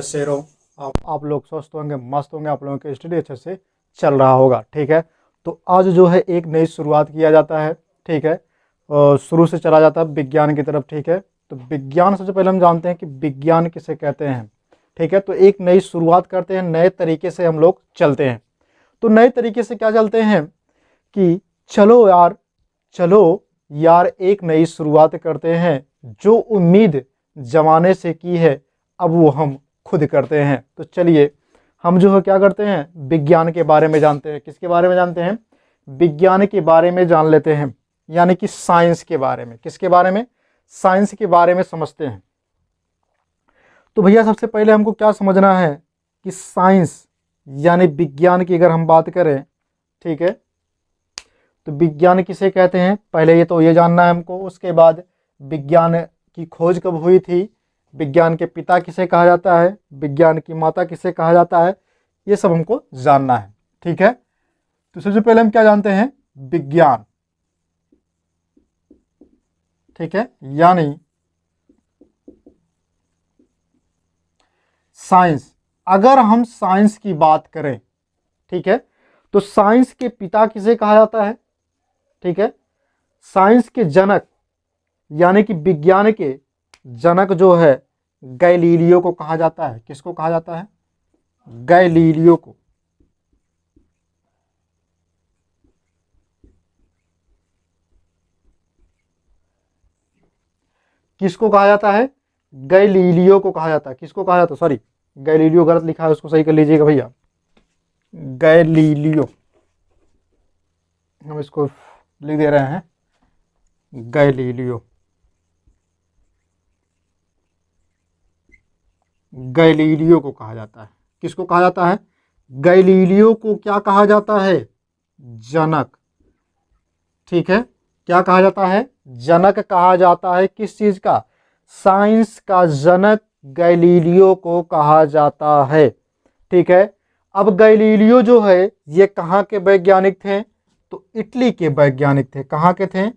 कैसे रहो आप लोग स्वस्थ होंगे, मस्त होंगे, आप लोगों के स्टडी अच्छे से चल रहा होगा। ठीक है, तो आज जो है एक नई शुरुआत किया जाता है। ठीक है, शुरू से चला जाता है विज्ञान की तरफ। ठीक है, तो विज्ञान सबसे पहले हम जानते हैं कि विज्ञान किसे कहते हैं। ठीक है, तो एक नई शुरुआत करते हैं, नए तरीके से हम लोग चलते हैं। तो नए तरीके से क्या चलते हैं कि चलो यार एक नई शुरुआत करते हैं, जो उम्मीद जमाने से की है अब वो हम खुद करते हैं। तो चलिए हम जो है क्या करते हैं, विज्ञान के बारे में जानते हैं। किसके बारे में जानते हैं? विज्ञान के बारे में जान लेते हैं, यानी कि साइंस के बारे में। किसके बारे में? साइंस के बारे में समझते हैं। तो भैया सबसे पहले हमको क्या समझना है कि साइंस यानी विज्ञान की अगर हम बात करें, ठीक है, तो विज्ञान किसे कहते हैं पहले ये जानना है हमको। उसके बाद विज्ञान की खोज कब हुई थी, विज्ञान के पिता किसे कहा जाता है, विज्ञान की माता किसे कहा जाता है, ये सब हमको जानना है। ठीक है, तो सबसे पहले हम क्या जानते हैं? विज्ञान। ठीक है, यानी साइंस। अगर हम साइंस की बात करें, ठीक है, तो साइंस के पिता किसे कहा जाता है? ठीक है, साइंस के जनक यानी कि विज्ञान के जनक जो है गैलीलियो को कहा जाता है। किसको कहा जाता है? गैलीलियो को। किसको कहा जाता है? गैलीलियो को कहा जाता है। किसको कहा जाता है? सॉरी, गैलीलियो गलत लिखा है, उसको सही कर लीजिएगा भैया। गैलीलियो, हम इसको लिख दे रहे हैं गैलीलियो। गैलीलियो को कहा जाता है। किसको कहा जाता है? गैलीलियो को क्या कहा जाता है? जनक। ठीक है, क्या कहा जाता है? जनक कहा जाता है। किस चीज का? साइंस का जनक गैलीलियो को कहा जाता है। ठीक है, अब गैलीलियो जो है ये कहाँ के वैज्ञानिक थे? तो इटली के वैज्ञानिक थे। कहाँ के थे?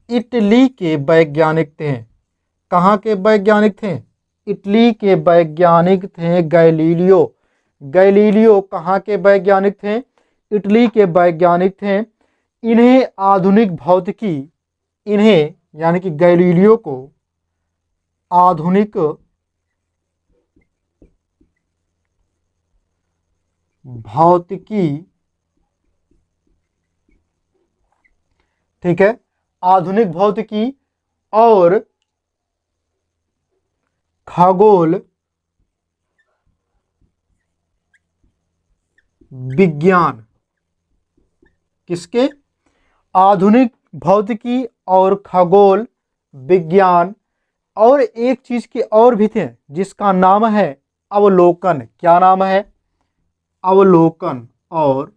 इटली के वैज्ञानिक थे। कहाँ के वैज्ञानिक थे? इटली के वैज्ञानिक थे गैलीलियो। गैलीलियो कहाँ के वैज्ञानिक थे? इटली के वैज्ञानिक थे। इन्हें आधुनिक भौतिकी, इन्हें यानी कि गैलीलियो को आधुनिक भौतिकी, ठीक है, आधुनिक भौतिकी और खगोल विज्ञान, किसके? आधुनिक भौतिकी और खगोल विज्ञान, और एक चीज के और भी थे जिसका नाम है अवलोकन। क्या नाम है? अवलोकन और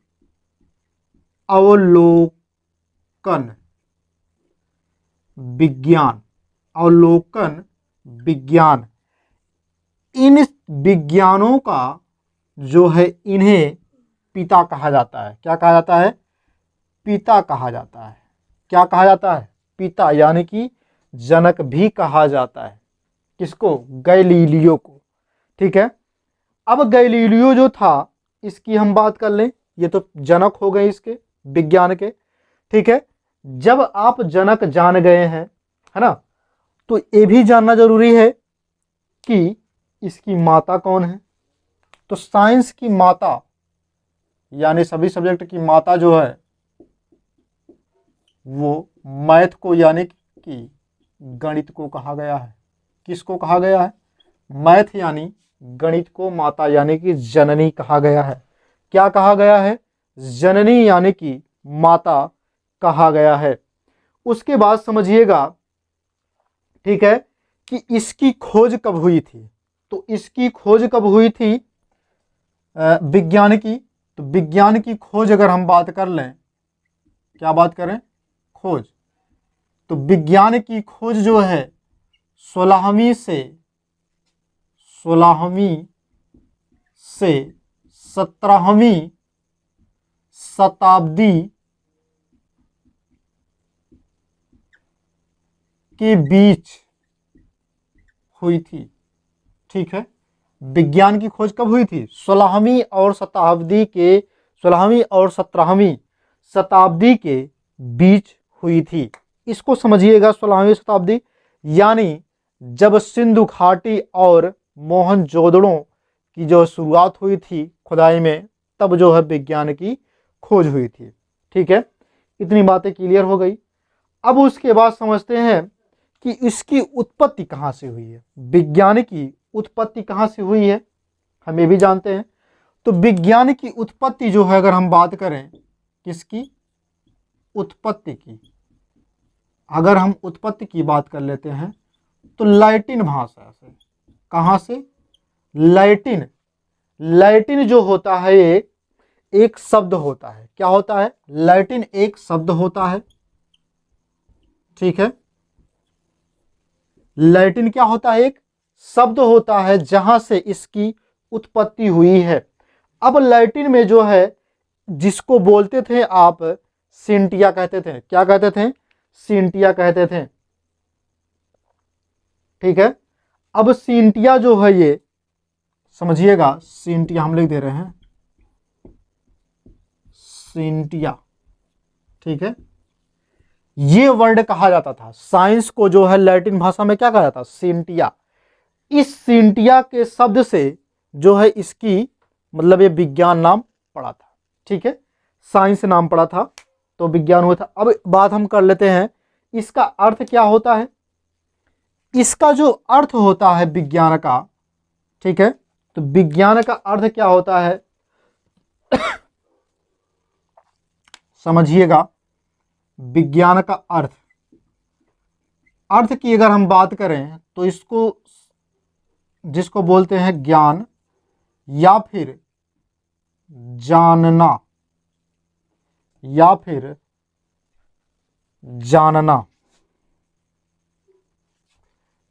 अवलोकन विज्ञान। अवलोकन विज्ञान। इन विज्ञानों का जो है इन्हें पिता कहा जाता है। क्या कहा जाता है? पिता कहा जाता है। क्या कहा जाता है? पिता, यानी कि जनक भी कहा जाता है। किसको? गैलीलियो को। ठीक है, अब गैलीलियो जो था इसकी हम बात कर लें, ये तो जनक हो गए इसके विज्ञान के। ठीक है, जब आप जनक जान गए हैं, है ना, तो ये भी जानना जरूरी है कि इसकी माता कौन है। तो साइंस की माता यानी सभी सब्जेक्ट की माता जो है वो मैथ को यानी कि गणित को कहा गया है। किसको कहा गया है? मैथ यानी गणित को माता यानी कि जननी कहा गया है। क्या कहा गया है? जननी यानी कि माता कहा गया है। उसके बाद समझिएगा, ठीक है, कि इसकी खोज कब हुई थी। तो इसकी खोज कब हुई थी विज्ञान की? तो विज्ञान की खोज अगर हम बात कर लें, क्या बात करें? खोज। तो विज्ञान की खोज जो है 16वीं से 17वीं शताब्दी के बीच हुई थी। ठीक है, विज्ञान की खोज कब हुई थी? 16वीं और 17वीं शताब्दी के बीच हुई थी। इसको समझिएगा, 16वीं शताब्दी यानी जब सिंधु घाटी और मोहनजोदड़ो की जो शुरुआत हुई थी खुदाई में, तब जो है विज्ञान की खोज हुई थी। ठीक है, इतनी बातें क्लियर हो गई। अब उसके बाद समझते हैं कि इसकी उत्पत्ति कहाँ से हुई है। विज्ञान की उत्पत्ति कहाँ से हुई है हम ये भी जानते हैं। तो विज्ञान की उत्पत्ति जो है, अगर हम बात करें किसकी उत्पत्ति की, अगर हम उत्पत्ति की बात कर लेते हैं तो लैटिन भाषा से। कहाँ से? लैटिन। लैटिन जो होता है एक शब्द होता है। क्या होता है? लैटिन एक शब्द होता है। ठीक है, लैटिन क्या होता है? एक शब्द होता है जहां से इसकी उत्पत्ति हुई है। अब लैटिन में जो है, जिसको बोलते थे आप सिंटिया कहते थे। क्या कहते थे? सिंटिया कहते थे। ठीक है, अब सिंटिया जो है, ये समझिएगा, सिंटिया हम लिख दे रहे हैं, सिंटिया। ठीक है, ये वर्ड कहा जाता था साइंस को, जो है लैटिन भाषा में क्या कहा जाता? सिंटिया। इस सिंटिया के शब्द से जो है इसकी मतलब ये विज्ञान नाम पड़ा था। ठीक है, साइंस नाम पड़ा था तो विज्ञान हुआ था। अब बात हम कर लेते हैं इसका अर्थ क्या होता है। इसका जो अर्थ होता है विज्ञान का, ठीक है, तो विज्ञान का अर्थ क्या होता है समझिएगा। विज्ञान का अर्थ की अगर हम बात करें तो इसको, जिसको बोलते हैं ज्ञान या फिर जानना, या फिर जानना।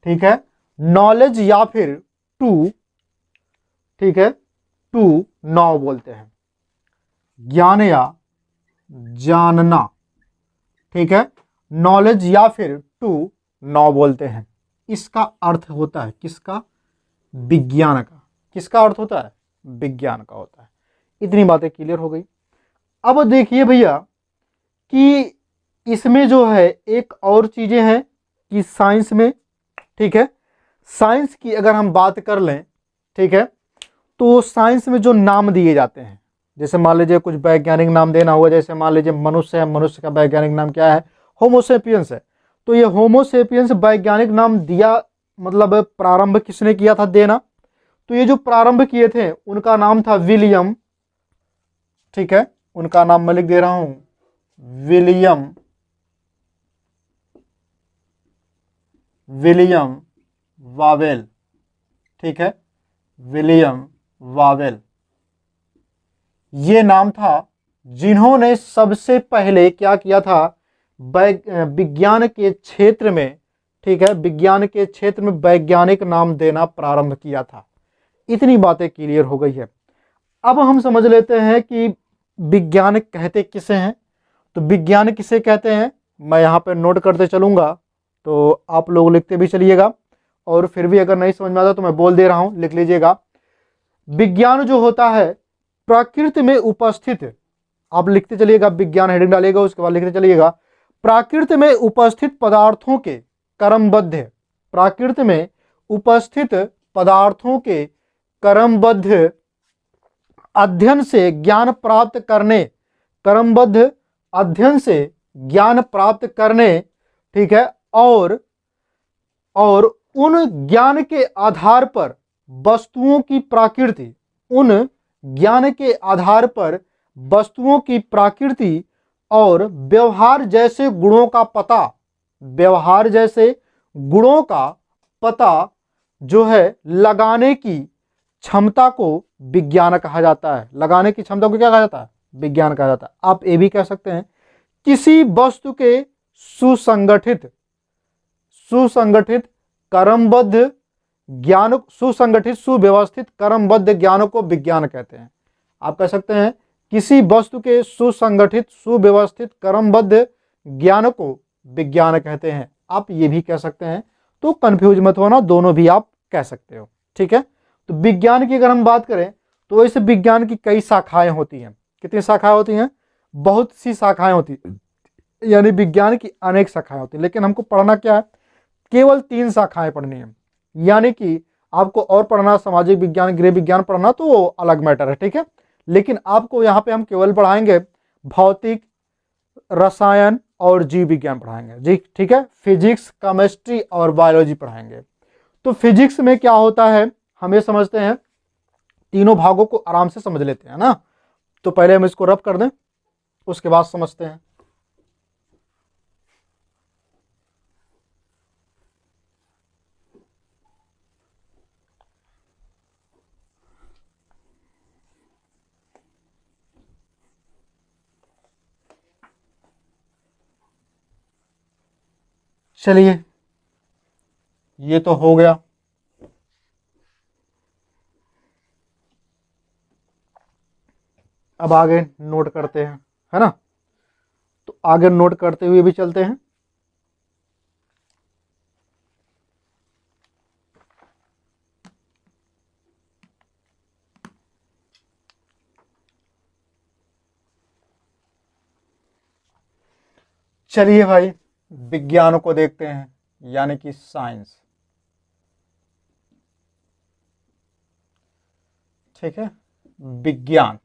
ठीक है, नॉलेज या फिर टू, ठीक है, टू नो बोलते हैं, ज्ञान या जानना। ठीक है, नॉलेज या फिर टू नो बोलते हैं। इसका अर्थ होता है किसका? विज्ञान का। किसका अर्थ होता है? विज्ञान का होता है। इतनी बातें क्लियर हो गई। अब देखिए भैया कि इसमें जो है एक और चीजें हैं कि साइंस में, ठीक है, साइंस की अगर हम बात कर लें, ठीक है, तो साइंस में जो नाम दिए जाते हैं, जैसे मान लीजिए कुछ वैज्ञानिक नाम देना हुआ, जैसे मान लीजिए मनुष्य है, मनुष्य का वैज्ञानिक नाम क्या है? होमोसेपियंस है। तो ये होमोसेपियंस वैज्ञानिक नाम दिया, मतलब प्रारंभ किसने किया था देना? तो ये जो प्रारंभ किए थे उनका नाम था विलियम। ठीक है, उनका नाम मैं लिख दे रहा हूं, विलियम वावेल। ठीक है, विलियम वावेल ये नाम था, जिन्होंने सबसे पहले क्या किया था? विज्ञान के क्षेत्र में, ठीक है, विज्ञान के क्षेत्र में वैज्ञानिक नाम देना प्रारंभ किया था। इतनी बातें क्लियर हो गई है। अब हम समझ लेते हैं कि विज्ञान कहते किसे हैं। तो विज्ञान किसे कहते हैं मैं यहाँ पे नोट करते चलूंगा, तो आप लोग लिखते भी चलिएगा, और फिर भी अगर नहीं समझ में आता तो मैं बोल दे रहा हूँ, लिख लीजिएगा। विज्ञान जो होता है प्रकृति में उपस्थित, आप लिखते चलिएगा, विज्ञान हेडिंग डालिएगा, उसके बाद लिखते चलिएगा, प्रकृति में उपस्थित पदार्थों के क्रमबद्ध, प्रकृति में उपस्थित पदार्थों के क्रमबद्ध अध्ययन से ज्ञान प्राप्त करने, क्रमबद्ध अध्ययन से ज्ञान प्राप्त करने, ठीक है, और उन ज्ञान के आधार पर वस्तुओं की प्रकृति, उन ज्ञान के आधार पर वस्तुओं की प्रकृति और व्यवहार जैसे गुणों का पता, व्यवहार जैसे गुणों का पता जो है लगाने की क्षमता को विज्ञान कहा जाता है। लगाने की क्षमता को क्या कहा जाता है? विज्ञान कहा जाता है। आप ये भी कह सकते हैं किसी वस्तु के सुसंगठित क्रमबद्ध ज्ञान, सुसंगठित सुव्यवस्थित क्रमबद्ध ज्ञान को विज्ञान कहते हैं। आप कह सकते हैं किसी वस्तु के सुसंगठित सुव्यवस्थित क्रमबद्ध ज्ञान को विज्ञान कहते हैं। आप ये भी कह सकते हैं, तो कंफ्यूज मत होना, दोनों भी आप कह सकते हो। ठीक है, तो विज्ञान की अगर हम बात करें तो इस विज्ञान की कई शाखाएं होती हैं। कितनी शाखाएं होती हैं? बहुत सी शाखाएं होती हैं, यानी विज्ञान की अनेक शाखाएं होती हैं, लेकिन हमको पढ़ना क्या है? केवल 3 शाखाएं पढ़नी है। यानी कि आपको और पढ़ना, सामाजिक विज्ञान, गृह विज्ञान पढ़ना तो अलग मैटर है, ठीक है। लेकिन आपको यहाँ पे हम केवल पढ़ाएंगे भौतिक, रसायन और जीव विज्ञान पढ़ाएंगे जी, ठीक है। फिजिक्स, केमिस्ट्री और बायोलॉजी पढ़ाएंगे। तो फिजिक्स में क्या होता है हम ये समझते हैं, तीनों भागों को आराम से समझ लेते हैं ना। तो पहले हम इसको रब कर दें, उसके बाद समझते हैं। चलिए, ये तो हो गया। अब आगे नोट करते हैं, है ना। तो आगे नोट करते हुए भी चलते हैं। चलिए भाई, विज्ञान को देखते हैं, यानी कि साइंस, ठीक है। विज्ञान,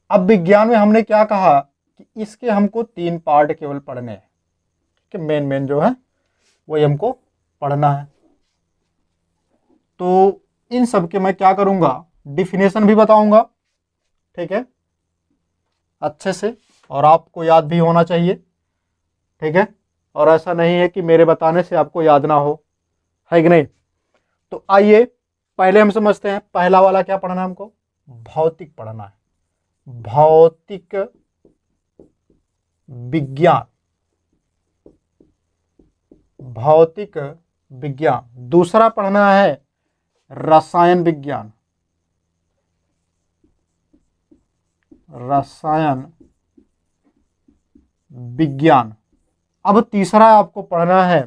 अब विज्ञान में हमने क्या कहा कि इसके हमको 3 पार्ट केवल पढ़ने हैं, कि मेन मेन जो है वही हमको पढ़ना है। तो इन सब के मैं क्या करूंगा, डिफिनेशन भी बताऊंगा, ठीक है, अच्छे से, और आपको याद भी होना चाहिए, ठीक है। और ऐसा नहीं है कि मेरे बताने से आपको याद ना हो, है कि नहीं। तो आइए पहले हम समझते हैं, पहला वाला क्या पढ़ना है हमको, भौतिक पढ़ना है, भौतिक विज्ञान, भौतिक विज्ञान। दूसरा पढ़ना है रसायन विज्ञान, रसायन विज्ञान। अब तीसरा आपको पढ़ना है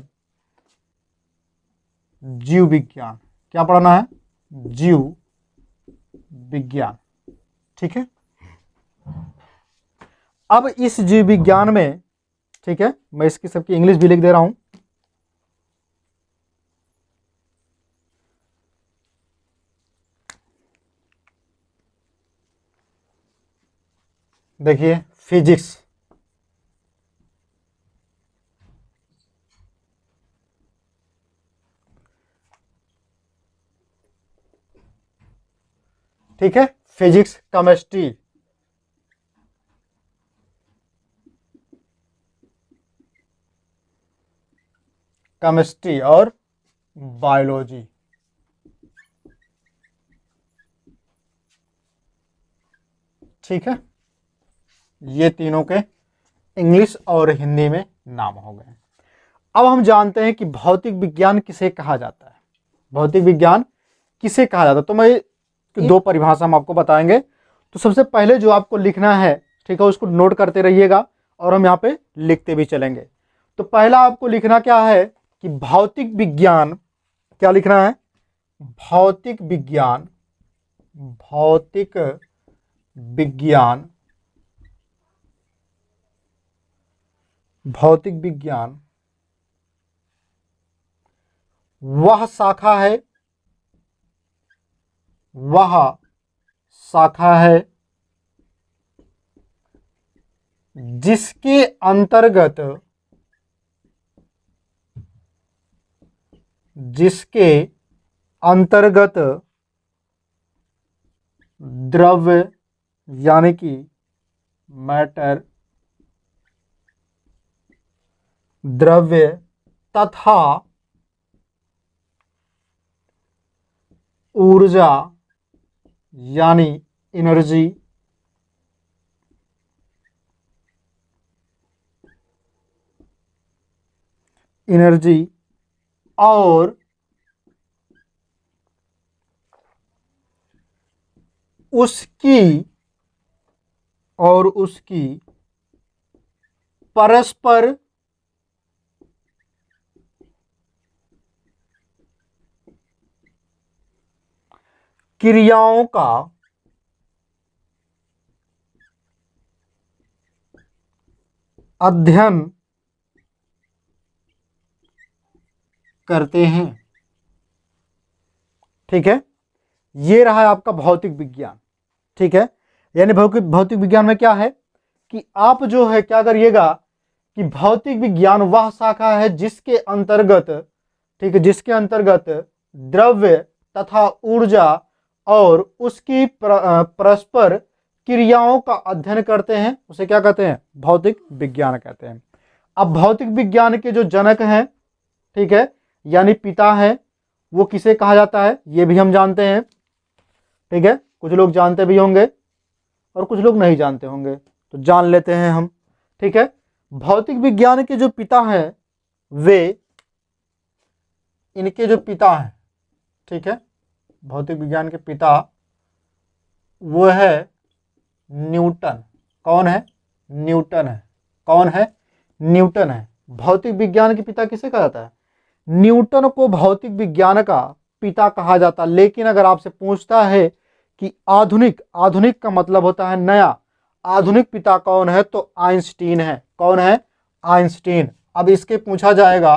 जीव विज्ञान। क्या पढ़ना है? जीव विज्ञान, ठीक है। अब इस जीव विज्ञान में, ठीक है, मैं इसकी सबकी इंग्लिश भी लिख दे रहा हूं। देखिए, फिजिक्स, ठीक है, फिजिक्स, केमिस्ट्री, केमिस्ट्री और बायोलॉजी, ठीक है। ये तीनों के इंग्लिश और हिंदी में नाम हो गए। अब हम जानते हैं कि भौतिक विज्ञान किसे कहा जाता है। भौतिक विज्ञान किसे कहा जाता है, तो मैं 2 परिभाषा हम आपको बताएंगे। तो सबसे पहले जो आपको लिखना है, ठीक है, उसको नोट करते रहिएगा और हम यहाँ पे लिखते भी चलेंगे। तो पहला आपको लिखना क्या है कि भौतिक विज्ञान, क्या लिखना है? भौतिक विज्ञान, भौतिक विज्ञान, भौतिक विज्ञान वह शाखा है, वह शाखा है जिसके अंतर्गत, जिसके अंतर्गत द्रव्य, यानी कि मैटर, द्रव्य तथा ऊर्जा, यानी एनर्जी, एनर्जी और उसकी, और उसकी परस्पर क्रियाओं का अध्ययन करते हैं। ठीक है, ये रहा आपका भौतिक विज्ञान। ठीक है, यानी भौतिक विज्ञान में क्या है कि आप जो है क्या करिएगा कि भौतिक विज्ञान वह शाखा है जिसके अंतर्गत, ठीक है, जिसके अंतर्गत द्रव्य तथा ऊर्जा और उसकी परस्पर क्रियाओं का अध्ययन करते हैं, उसे क्या कहते हैं, भौतिक विज्ञान कहते हैं। अब भौतिक विज्ञान के जो जनक हैं, ठीक है, यानी पिता है, वो किसे कहा जाता है, ये भी हम जानते हैं। ठीक है, कुछ लोग जानते भी होंगे और कुछ लोग नहीं जानते होंगे, तो जान लेते हैं हम। ठीक है, भौतिक विज्ञान के जो पिता हैं वे, इनके जो पिता हैं, ठीक है, भौतिक विज्ञान के पिता वो है न्यूटन। कौन है, न्यूटन है। कौन है, न्यूटन है। भौतिक विज्ञान के पिता किसे कहा जाता है, न्यूटन को भौतिक विज्ञान का पिता कहा जाता। लेकिन अगर आपसे पूछता है कि आधुनिक, आधुनिक का मतलब होता है नया, आधुनिक पिता कौन है, तो आइंस्टीन है। कौन है, आइंस्टीन। अब इसके पूछा जाएगा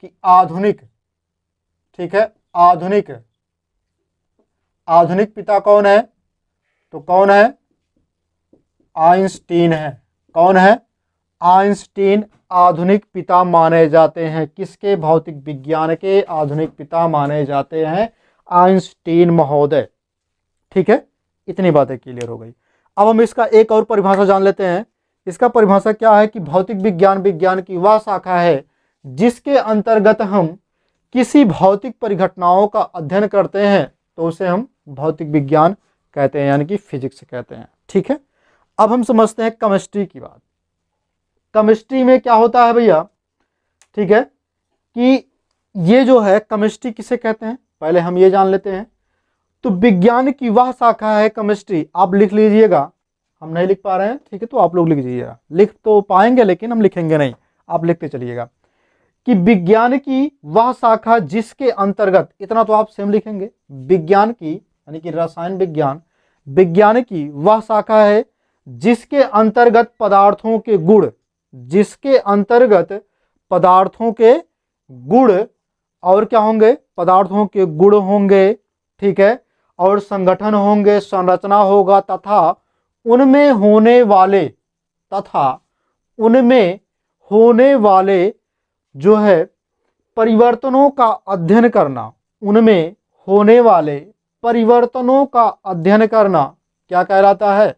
कि आधुनिक, ठीक है, आधुनिक, आधुनिक पिता कौन है, तो कौन है, आइंस्टीन है। कौन है, आइंस्टीन आधुनिक पिता माने जाते हैं। किसके, भौतिक विज्ञान के आधुनिक पिता माने जाते हैं आइंस्टीन महोदय। ठीक है, इतनी बातें क्लियर हो गई। अब हम इसका एक और परिभाषा जान लेते हैं। इसका परिभाषा क्या है कि भौतिक विज्ञान विज्ञान की वह शाखा है जिसके अंतर्गत हम किसी भौतिक परिघटनाओं का अध्ययन करते हैं, तो उसे हम भौतिक विज्ञान कहते हैं, यानी कि फिजिक्स कहते हैं। ठीक है, अब हम समझते हैं केमिस्ट्री की बात। केमिस्ट्री में क्या होता है भैया, ठीक है, कि ये जो है केमिस्ट्री किसे कहते हैं, पहले हम ये जान लेते हैं। तो विज्ञान की वह शाखा है केमिस्ट्री, आप लिख लीजिएगा, हम नहीं लिख पा रहे हैं, ठीक है, तो आप लोग लिख लीजिएगा। लिख तो पाएंगे लेकिन हम लिखेंगे नहीं, आप लिखते चलिएगा कि विज्ञान की वह शाखा जिसके अंतर्गत, इतना तो आप सेम लिखेंगे, विज्ञान की यानी कि रसायन विज्ञान, विज्ञान की वह शाखा है जिसके अंतर्गत पदार्थों के गुण, जिसके अंतर्गत पदार्थों के गुण और क्या होंगे, पदार्थों के गुण होंगे, ठीक है, और संगठन होंगे, संरचना होगा, तथा उनमें होने वाले, तथा उनमें होने वाले जो है परिवर्तनों का अध्ययन करना, उनमें होने वाले परिवर्तनों का अध्ययन करना क्या कहलाता है,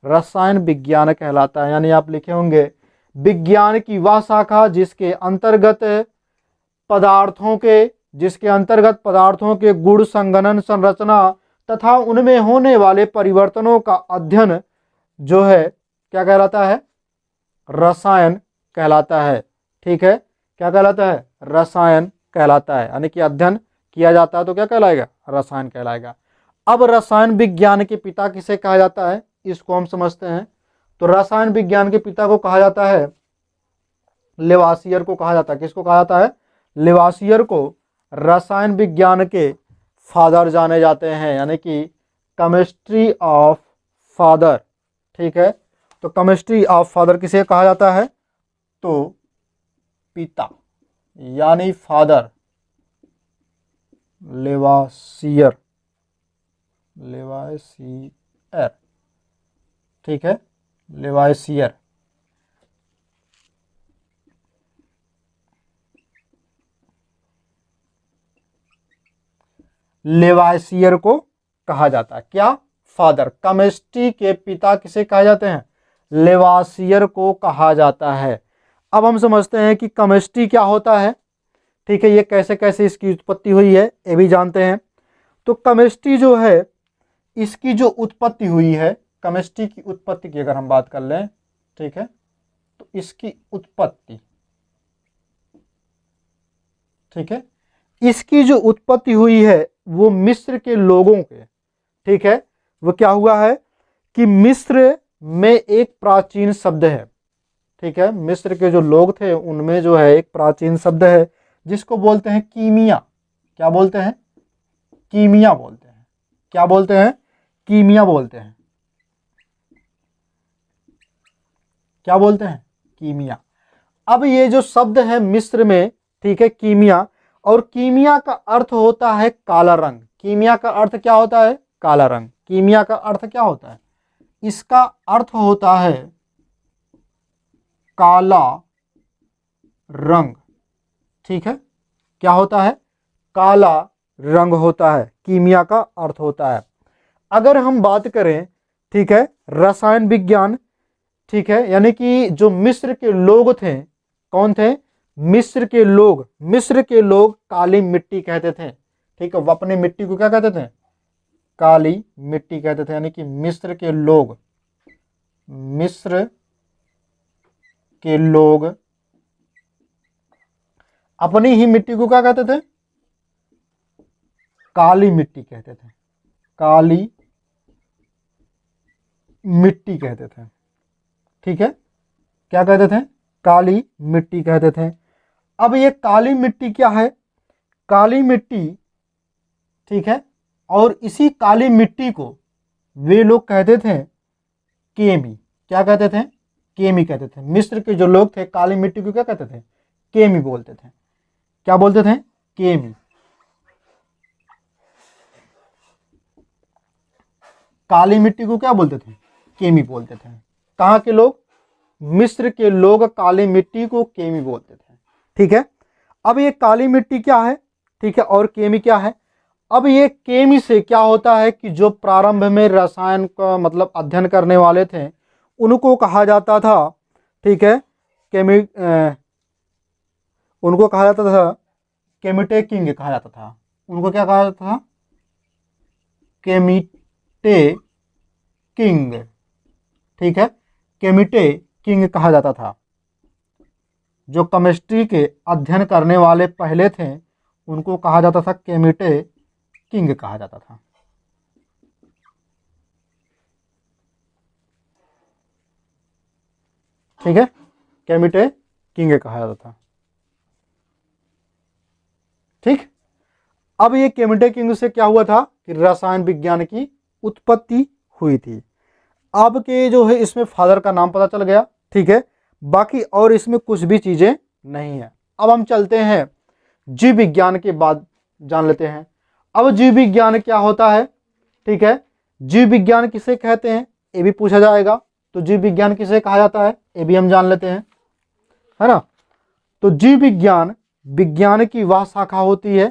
रसायन विज्ञान कहलाता है। यानी आप लिखे होंगे विज्ञान की वह शाखा जिसके अंतर्गत पदार्थों के, जिसके अंतर्गत पदार्थों के गुण, संगठन, संरचना तथा उनमें होने वाले परिवर्तनों का अध्ययन जो है क्या कहलाता है, रसायन कहलाता है। ठीक है, क्या कहलाता है, रसायन कहलाता है। यानी कि अध्ययन किया जाता है तो क्या कहलाएगा, रसायन कहलाएगा। अब रसायन विज्ञान के पिता किसे कहा जाता है, इसको हम समझते हैं। तो रसायन विज्ञान के पिता को कहा जाता है, लेवासियर को कहा जाता है। किसको कहा जाता है, लेवासियर को रसायन विज्ञान के फादर जाने जाते हैं, यानी कि केमिस्ट्री ऑफ फादर। ठीक है, तो केमिस्ट्री ऑफ फादर किसे कहा जाता है, तो पिता यानी फादर, लेवासियर, लेवासियर। ठीक है, लेवासियर। लेवासियर को कहा जाता है क्या, फादर। केमिस्ट्री के पिता किसे कहा जाते हैं, लेवासियर को कहा जाता है। अब हम समझते हैं कि केमिस्ट्री क्या होता है। ठीक है, ये कैसे कैसे इसकी उत्पत्ति हुई है ये भी जानते हैं। तो केमिस्ट्री जो है, इसकी जो उत्पत्ति हुई है, केमिस्ट्री की उत्पत्ति की अगर हम बात कर लें, ठीक है, तो इसकी उत्पत्ति, ठीक है, इसकी जो उत्पत्ति हुई है वो मिस्र के लोगों के, ठीक है, वो क्या हुआ है कि मिस्र में एक प्राचीन शब्द है। ठीक है, मिस्र के जो लोग थे उनमें जो है एक प्राचीन शब्द है जिसको बोलते हैं कीमिया। क्या बोलते हैं, कीमिया बोलते हैं। क्या बोलते हैं? कीमिया बोलते हैं। क्या बोलते हैं? कीमिया। अब ये जो शब्द है मिस्र में, ठीक है, कीमिया, और कीमिया का अर्थ होता है काला रंग। कीमिया का अर्थ क्या होता है? काला रंग। कीमिया का अर्थ क्या होता है? इसका अर्थ होता है काला रंग। ठीक है, क्या होता है? काला रंग होता है, कीमिया का अर्थ होता है। अगर हम बात करें, ठीक है, रसायन विज्ञान, ठीक है, यानी कि जो मिस्र के लोग थे, कौन थे? मिस्र के लोग। मिस्र के लोग काली मिट्टी कहते थे। ठीक है, वो अपनी मिट्टी को क्या कहते थे? काली मिट्टी कहते थे। यानी कि मिस्र के लोग, मिस्र के लोग अपनी ही मिट्टी को क्या कहते थे? काली मिट्टी कहते थे। काली मिट्टी कहते थे। ठीक है, क्या कहते थे? काली मिट्टी कहते थे। अब ये काली मिट्टी क्या है? काली मिट्टी, ठीक है, और इसी काली मिट्टी को वे लोग कहते थे केमी। क्या कहते थे? केमी कहते थे। मिस्र के जो लोग थे काली मिट्टी को क्या कहते थे? केमी बोलते थे। क्या बोलते थे? केमी। काली मिट्टी को क्या बोलते थे? केमी बोलते थे। कहाँ के लोग? मिस्र के लोग काली मिट्टी को केमी बोलते थे। ठीक है, अब ये काली मिट्टी क्या है? ठीक है, और केमी क्या है? अब ये केमी से क्या होता है कि जो प्रारंभ में रसायन का मतलब अध्ययन करने वाले थे उनको कहा जाता था, ठीक है, उनको कहा जाता था केमिटे किंग कहा जाता था। उनको क्या कहा जाता था? केमिटे किंग। ठीक है, केमिटे किंग कहा जाता था। जो केमिस्ट्री के अध्ययन करने वाले पहले थे उनको कहा जाता था केमिटे किंग कहा जाता था। ठीक है, केमिटे किंग कहा जाता था। ठीक, अब ये केमिटे किंग से क्या हुआ था कि रसायन विज्ञान की उत्पत्ति हुई थी। अब के जो है इसमें फादर का नाम पता चल गया। ठीक है, बाकी और इसमें कुछ भी चीजें नहीं है। अब हम चलते हैं जीव विज्ञान के बाद जान लेते हैं। अब जीव विज्ञान क्या होता है? ठीक है, जीव विज्ञान किसे कहते हैं ये भी पूछा जाएगा। तो जीव विज्ञान किसे कहा जाता है ये भी हम जान लेते हैं, है ना। तो जीव विज्ञान विज्ञान की वह शाखा होती है,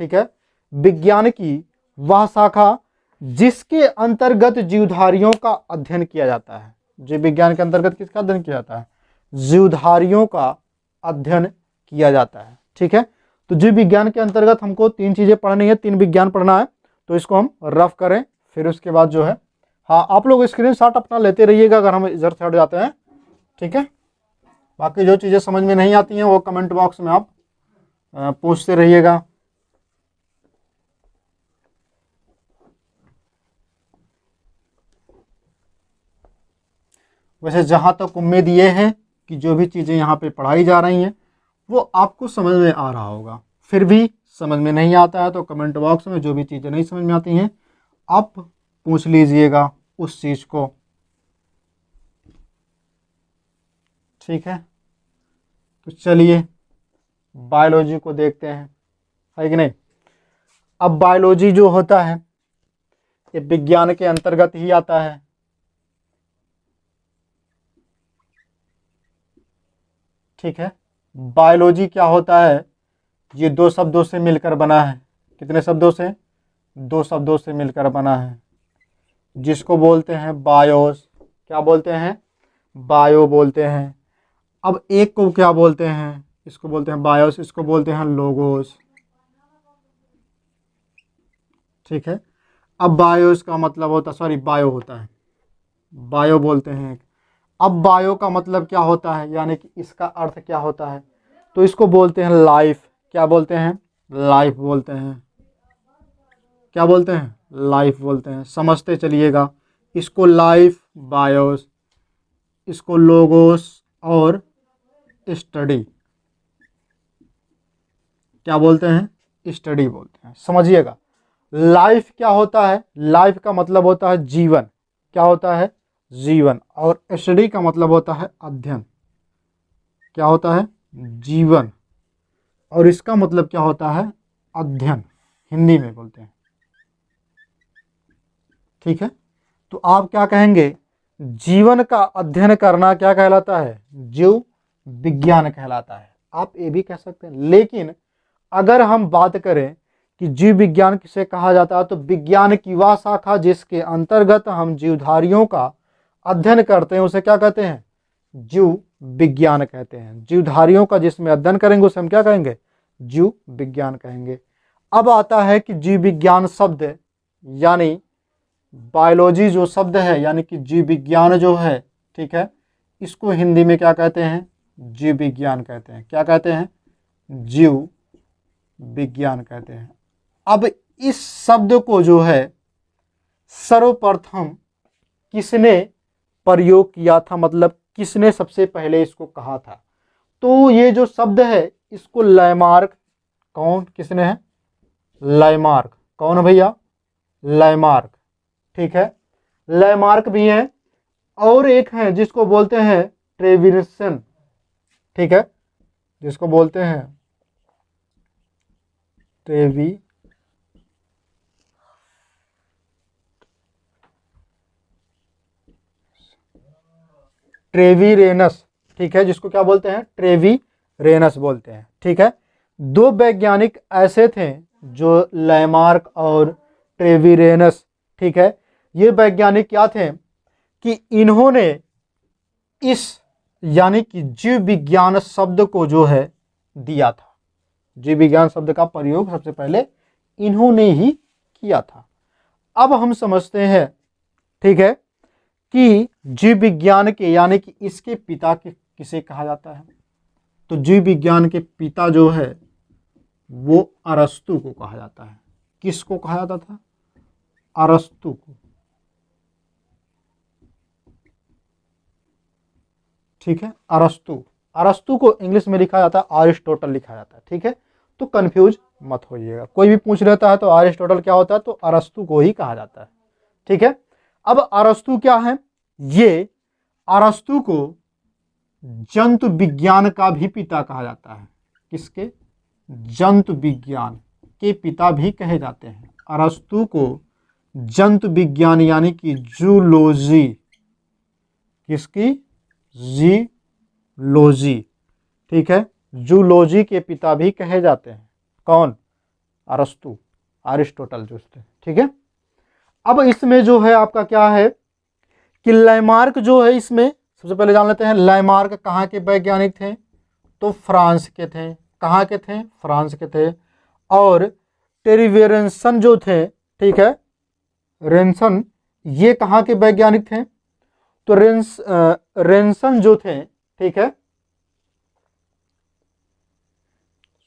ठीक है, विज्ञान की वह शाखा जिसके अंतर्गत जीवधारियों का अध्ययन किया जाता है। जीव विज्ञान के अंतर्गत किसका अध्ययन किया जाता है? जीवधारियों का अध्ययन किया जाता है। ठीक है, तो जीव विज्ञान के अंतर्गत हमको 3 चीजें पढ़नी है, 3 विज्ञान पढ़ना है। तो इसको हम रफ करें, फिर उसके बाद जो है, हाँ, आप लोग स्क्रीनशॉट अपना लेते रहिएगा अगर हम इधर से हट जाते हैं। ठीक है, बाकी जो चीज़ें समझ में नहीं आती हैं वो कमेंट बॉक्स में आप पूछते रहिएगा। वैसे जहाँ तक उम्मीद ये है कि जो भी चीज़ें यहाँ पे पढ़ाई जा रही हैं वो आपको समझ में आ रहा होगा। फिर भी समझ में नहीं आता है तो कमेंट बॉक्स में जो भी चीज़ें नहीं समझ में आती हैं आप पूछ लीजिएगा उस चीज़ को। ठीक है, तो चलिए बायोलॉजी को देखते हैं, है कि नहीं। अब बायोलॉजी जो होता है ये विज्ञान के अंतर्गत ही आता है। ठीक है, बायोलॉजी क्या होता है? ये 2 शब्दों से मिलकर बना है। कितने शब्दों से? 2 शब्दों से मिलकर बना है, जिसको बोलते हैं बायोस। क्या बोलते हैं? बायो बोलते हैं। अब एक को क्या बोलते हैं? इसको बोलते हैं बायोस, इसको बोलते हैं लोगोस। ठीक है, अब बायोस का मतलब होता, सॉरी, बायो होता है, बायो बोलते हैं। अब बायो का मतलब क्या होता है, यानी कि इसका अर्थ क्या होता है? तो इसको बोलते हैं लाइफ। क्या बोलते हैं? लाइफ बोलते हैं। क्या बोलते हैं? लाइफ बोलते हैं। समझते चलिएगा, इसको लाइफ, बायोस, इसको लोगोस और स्टडी क्या बोलते हैं? स्टडी बोलते हैं। समझिएगा, लाइफ क्या होता है? लाइफ का मतलब होता है जीवन। क्या होता है? जीवन। और स्टडी का मतलब होता है अध्ययन। क्या होता है? जीवन। और इसका मतलब क्या होता है? अध्ययन, हिंदी में बोलते हैं। ठीक है, तो आप क्या कहेंगे? जीवन का अध्ययन करना क्या कहलाता है? जीव विज्ञान कहलाता है। आप ये भी कह सकते हैं। लेकिन अगर हम बात करें कि जीव विज्ञान किसे कहा जाता है, तो विज्ञान की वह शाखा जिसके अंतर्गत हम जीवधारियों का अध्ययन करते हैं उसे क्या कहते हैं? जीव विज्ञान कहते हैं। जीवधारियों का जिसमें अध्ययन करेंगे उसे हम क्या कहेंगे? जीव विज्ञान कहेंगे। अब आता है कि जीव विज्ञान शब्द यानी बायोलॉजी जो शब्द है, यानी कि जीव विज्ञान जो है, ठीक है, इसको हिंदी में क्या कहते हैं? जीव विज्ञान कहते हैं। क्या कहते हैं? जीव विज्ञान कहते हैं। अब इस शब्द को जो है सर्वप्रथम किसने प्रयोग किया था, मतलब किसने सबसे पहले इसको कहा था? तो ये जो शब्द है इसको लैमार्क, कौन, किसने है? लैमार्क। कौन भैया? लैमार्क। ठीक है, लैमार्क भी है, और एक है जिसको बोलते हैं ट्रेविसन। ठीक है, जिसको बोलते हैं ट्रेविरेनस। ठीक है, जिसको क्या बोलते हैं? ट्रेविरेनस बोलते हैं। ठीक है, दो वैज्ञानिक ऐसे थे जो लैमार्क और ट्रेविरेनस, ठीक है, ये वैज्ञानिक क्या थे कि इन्होंने इस यानी कि जीव विज्ञान शब्द को जो है दिया था। जीव विज्ञान शब्द का प्रयोग सबसे पहले इन्होंने ही किया था। अब हम समझते हैं, ठीक है, कि जीव विज्ञान के यानी कि इसके पिता के किसे कहा जाता है? तो जीव विज्ञान के पिता जो है वो अरस्तु को कहा जाता है। किसको कहा जाता था? अरस्तु को। ठीक है, अरस्तु। अरस्तु को इंग्लिश में लिखा जाता है अरिस्टोटल लिखा जाता है। ठीक है, तो कंफ्यूज मत होइएगा, कोई भी पूछ लेता है तो अरिस्टोटल क्या होता है, तो अरस्तु को ही कहा जाता है। ठीक है, अब अरस्तु क्या है? ये अरस्तु को जंतु विज्ञान का भी पिता कहा जाता है। किसके? जंतु विज्ञान के पिता भी कहे जाते हैं। अरस्तु को जंतु विज्ञान यानी कि जूलॉजी, किसकी? जीलॉजी। ठीक है, जूलॉजी के पिता भी कहे जाते हैं। कौन? अरस्तु, अरिस्टोटल जो थे। ठीक है, अब इसमें जो है आपका क्या है कि लैमार्क जो है, इसमें सबसे पहले जान लेते हैं लैमार्क कहाँ के वैज्ञानिक थे? तो फ्रांस के थे। कहाँ के थे? फ्रांस के थे। और टेरिवेरेंसन जो थे, ठीक है, रेंसन, ये कहाँ के वैज्ञानिक थे? तो रेंसन जो थे, ठीक है,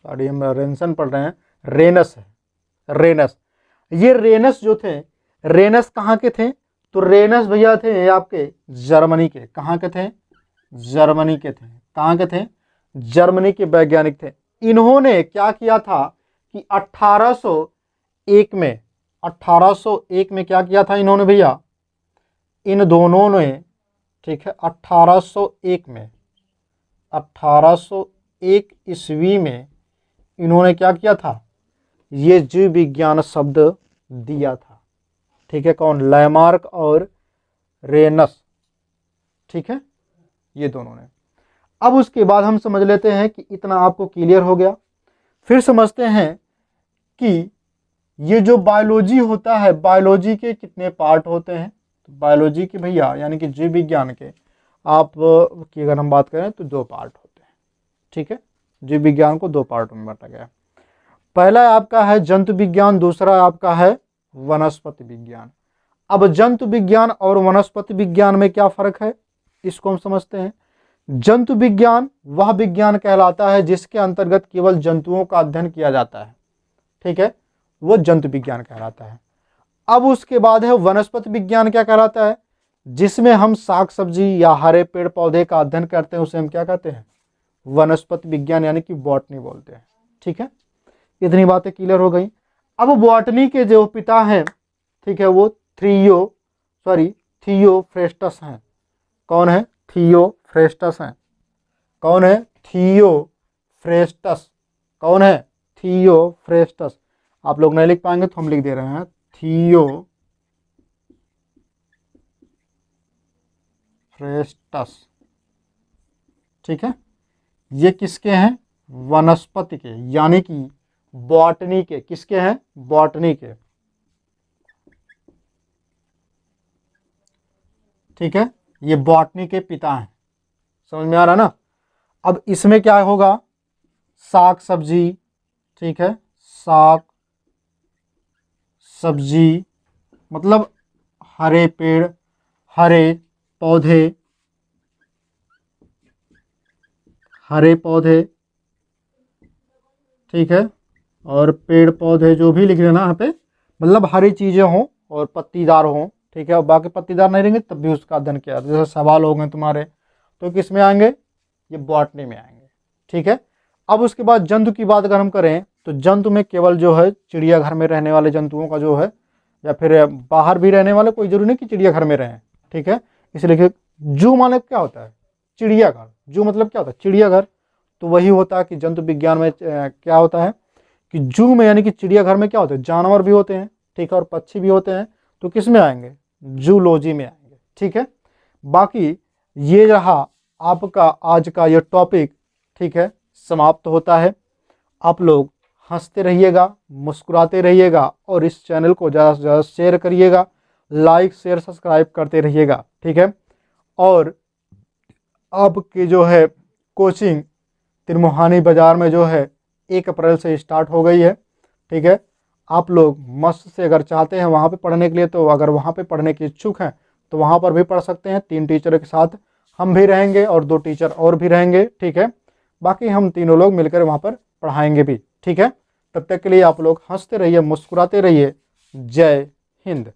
सॉरी हम रेंसन पढ़ रहे हैं, रेनस है, रेनस। ये रेनस जो थे, रेनस कहाँ के थे? तो रेनस भैया थे आपके जर्मनी के। कहाँ के थे? जर्मनी के थे। कहाँ के थे? जर्मनी के वैज्ञानिक थे। इन्होंने क्या किया था कि 1801 में, 1801 में क्या किया था इन्होंने भैया? इन दोनों ने, ठीक है, 1801 में, 1801 ईस्वी में इन्होंने क्या किया था? ये जीव विज्ञान शब्द दिया था। ठीक है, कौन? लैमार्क और रेनस। ठीक है, ये दोनों ने। अब उसके बाद हम समझ लेते हैं कि इतना आपको क्लियर हो गया। फिर समझते हैं कि ये जो बायोलॉजी होता है, बायोलॉजी के कितने पार्ट होते हैं? तो बायोलॉजी के भैया यानी कि जीव विज्ञान के आप की अगर हम बात करें तो दो पार्ट होते हैं। ठीक है, जीव विज्ञान को दो पार्ट में बांटा गया है। पहला आपका है जंतु विज्ञान, दूसरा आपका है वनस्पति विज्ञान। अब जंतु विज्ञान और वनस्पति विज्ञान में क्या फर्क है, इसको हम समझते हैं। जंतु विज्ञान वह विज्ञान कहलाता है जिसके अंतर्गत केवल जंतुओं का अध्ययन किया जाता है। ठीक है, वो जंतु विज्ञान कहलाता है। अब उसके बाद है वनस्पति विज्ञान, क्या कहलाता है? जिसमें हम साग सब्जी या हरे पेड़ पौधे का अध्ययन करते हैं, उसे हम क्या कहते हैं? वनस्पति विज्ञान यानी कि बॉटनी बोलते हैं। ठीक है, इतनी बातें क्लियर हो गई। अब बॉटनी के जो पिता हैं, ठीक है, वो थियोफ्रेस्टस हैं। कौन है? थियोफ्रेस्टस हैं। कौन है? थियोफ्रेस्टस। कौन है? थियोफ्रेस्टस। आप लोग नहीं लिख पाएंगे तो हम लिख दे रहे हैं, थियोफ्रेस्टस। ठीक है, ये किसके हैं? वनस्पति के, यानी कि बॉटनी के। किसके हैं? बॉटनी के। ठीक है, ये बॉटनी के पिता हैं। समझ में आ रहा ना? अब इसमें क्या होगा? साग सब्जी, ठीक है, साग सब्जी मतलब हरे पेड़, हरे पौधे, हरे पौधे, ठीक है, और पेड़ पौधे जो भी लिख लेना यहाँ पे, मतलब हरी चीज़ें हों और पत्तीदार हों। ठीक है, और बाकी पत्तीदार नहीं रहेंगे तब भी उसका अध्ययन किया जाता है। जैसे सवाल हो गए तुम्हारे, तो किस में आएंगे? ये बॉटनी में आएंगे। ठीक है, अब उसके बाद जंतु की बात अगर हम करें तो जंतु में केवल जो है चिड़ियाघर में रहने वाले जंतुओं का जो है, या फिर बाहर भी रहने वाले, कोई जरूरी नहीं कि चिड़ियाघर में रहें। ठीक है, इसलिए जू माने क्या होता है? चिड़ियाघर। जू मतलब क्या होता है? चिड़ियाघर। तो वही होता है कि जंतु विज्ञान में क्या होता है कि जू में, यानी कि चिड़ियाघर में क्या होता है? जानवर भी होते हैं, ठीक है, और पक्षी भी होते हैं। तो किस में आएंगे? जूलॉजी में आएंगे। ठीक है, बाकी ये रहा आपका आज का ये टॉपिक। ठीक है, समाप्त होता है। आप लोग हंसते रहिएगा, मुस्कुराते रहिएगा, और इस चैनल को ज़्यादा से ज़्यादा शेयर करिएगा, लाइक शेयर सब्सक्राइब करते रहिएगा। ठीक है, और आपकी जो है कोचिंग तिरमुहानी बाज़ार में जो है 1 अप्रैल से स्टार्ट हो गई है। ठीक है, आप लोग मस्त से अगर चाहते हैं वहाँ पे पढ़ने के लिए, तो अगर वहाँ पे पढ़ने के इच्छुक हैं तो वहाँ पर भी पढ़ सकते हैं। 3 टीचरों के साथ हम भी रहेंगे और 2 टीचर और भी रहेंगे। ठीक है, बाकी हम तीनों लोग मिलकर वहाँ पर पढ़ाएंगे भी। ठीक है, तब तक के लिए आप लोग हंसते रहिए, मुस्कुराते रहिए। जय हिंद।